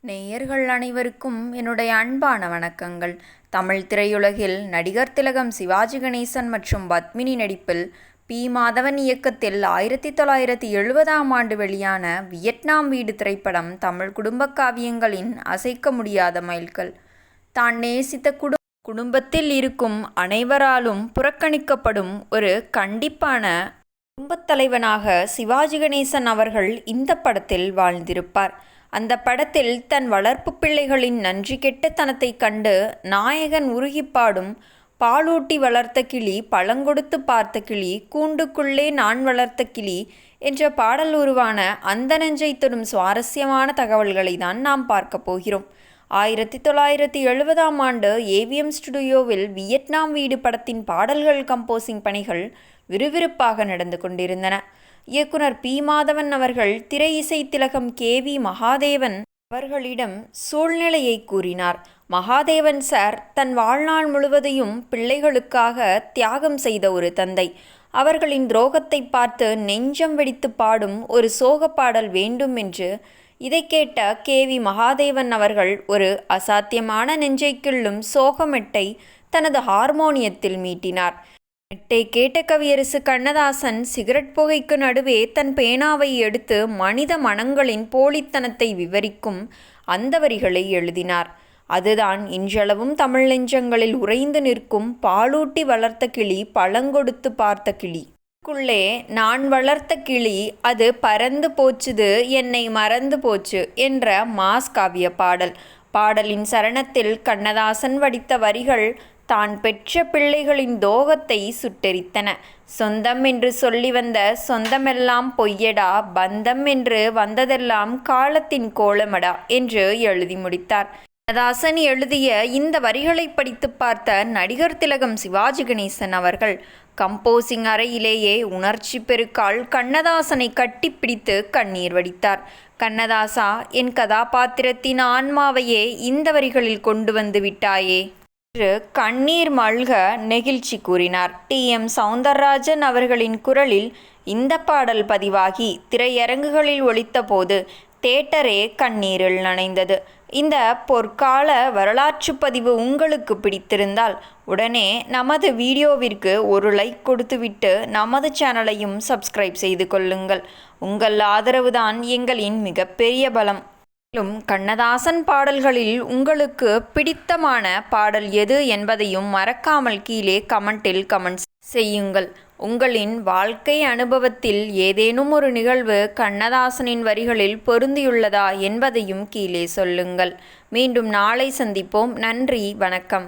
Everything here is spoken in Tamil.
நேயர்கள் அனைவருக்கும் என்னுடைய அன்பான வணக்கங்கள். தமிழ் திரையுலகில் நடிகர் திலகம் சிவாஜி கணேசன் மற்றும் பத்மினி நடிப்பில் பி. மாதவன் இயக்கத்தில் 1970ஆம் ஆண்டு வெளியான வியட்நாம் வீடு திரைப்படம் தமிழ் குடும்ப காவியங்களின் அசைக்க முடியாத மைல்கல். தான் நேசித்த குடும்பத்தில் இருக்கும் அனைவராலும் புறக்கணிக்கப்படும் ஒரு கண்டிப்பான குடும்பத் தலைவனாக சிவாஜி கணேசன் அவர்கள் இந்த படத்தில் வாழ்ந்திருப்பார். அந்த படத்தில் தன் வளர்ப்பு பிள்ளைகளின் நன்றி கெட்ட தனத்தை கண்டு நாயகன் உருகிப்பாடும் பாலூட்டி வளர்த்த கிளி, பழங்கொடுத்து பார்த்த கிளி, கூண்டுக்குள்ளே நான் வளர்த்த கிளி என்ற பாடல் உருவான அந்த நெஞ்சை தொடும் சுவாரஸ்யமான தகவல்களை தான் நாம் பார்க்க போகிறோம். 1970ஆம் ஆண்டு ஏவிஎம் ஸ்டுடியோவில் வியட்நாம் வீடு படத்தின் பாடல்கள் கம்போசிங் பணிகள் விறுவிறுப்பாக நடந்து கொண்டிருந்தன. இயக்குனர் பி. மாதவன் அவர்கள் திரை இசை திலகம் கே.வி. மகாதேவன் அவர்களிடம் சூழ்நிலையை கூறினார். மகாதேவன் சார் தன் வாழ்நாள் முழுவதையும் பிள்ளைகளுக்காக தியாகம் செய்த ஒரு தந்தை. அவர்களின் துரோகத்தை பார்த்து நெஞ்சம் வெடித்து பாடும் ஒரு சோக பாடல் வேண்டும் என்று. இதை கேட்ட கே.வி. மகாதேவன் அவர்கள் ஒரு அசாத்தியமான நெஞ்சை கிள்ளும் சோகமெட்டை தனது ஹார்மோனியத்தில் மீட்டினார். மெட்டை கேட்ட கவியரசு கண்ணதாசன் சிகரெட் புகைக்கு நடுவே தன் பேனாவை எடுத்து மனித மனங்களின் போலித்தனத்தை விவரிக்கும் அந்த வரிகளை எழுதினார். அதுதான் இன்றளவும் தமிழ் நெஞ்சங்களில் உறைந்து நிற்கும் பாலூட்டி வளர்த்த கிளி, பழங்கொடுத்து பார்த்த கிளி. க்குள்ளே நான் வளர்த்த கிளி, அது பறந்து போச்சுது, என்னை மறந்து போச்சு என்ற மாஸ் காவிய பாடல். பாடலின் சரணத்தில் கண்ணதாசன் வடித்த வரிகள் தான் பெற்ற பிள்ளைகளின் தோகத்தை சுட்டெரித்தன. சொந்தம் என்று சொல்லி வந்த சொந்தமெல்லாம் பொய்யடா, பந்தம் என்று வந்ததெல்லாம் காலத்தின் கோலமடா என்று எழுதி முடித்தார். கண்ணதாசன் எழுதிய இந்த வரிகளை படித்து பார்த்த நடிகர் திலகம் சிவாஜி கணேசன் அவர்கள் கம்போசிங் அறையிலேயே உணர்ச்சி பெருக்கால் கண்ணதாசனை கட்டிப்பிடித்து கண்ணீர் வடித்தார். கண்ணதாசா, என் கதாபாத்திரத்தின் ஆன்மாவையே இந்த வரிகளில் கொண்டு வந்து விட்டாயே என்று கண்ணீர் மல்க நெகிழ்ச்சி கூறினார். டி.எம். சௌந்தரராஜன் அவர்களின் குரலில் இந்த பாடல் பதிவாகி திரையரங்குகளில் ஒலித்த போது தேட்டரே கண்ணீரில் நனைந்தது. இந்த பொற்கால வரலாற்று பதிவு உங்களுக்கு பிடித்திருந்தால் உடனே நமது வீடியோவிற்கு ஒரு லைக் கொடுத்துவிட்டு நமது சேனலையும் சப்ஸ்கிரைப் செய்து கொள்ளுங்கள். உங்கள் ஆதரவுதான் எங்களின் மிகப்பெரிய பலம். மேலும் கண்ணதாசன் பாடல்களில் உங்களுக்கு பிடித்தமான பாடல் எது என்பதையும் மறக்காமல் கீழே கமெண்டில் கமெண்ட் செய்யுங்கள். உங்களின் வாழ்க்கை அனுபவத்தில் ஏதேனும் ஒரு நிகழ்வு கண்ணதாசனின் வரிகளில் பொருந்தியுள்ளதா என்பதையும் கீழே சொல்லுங்கள். மீண்டும் நாளை சந்திப்போம். நன்றி, வணக்கம்.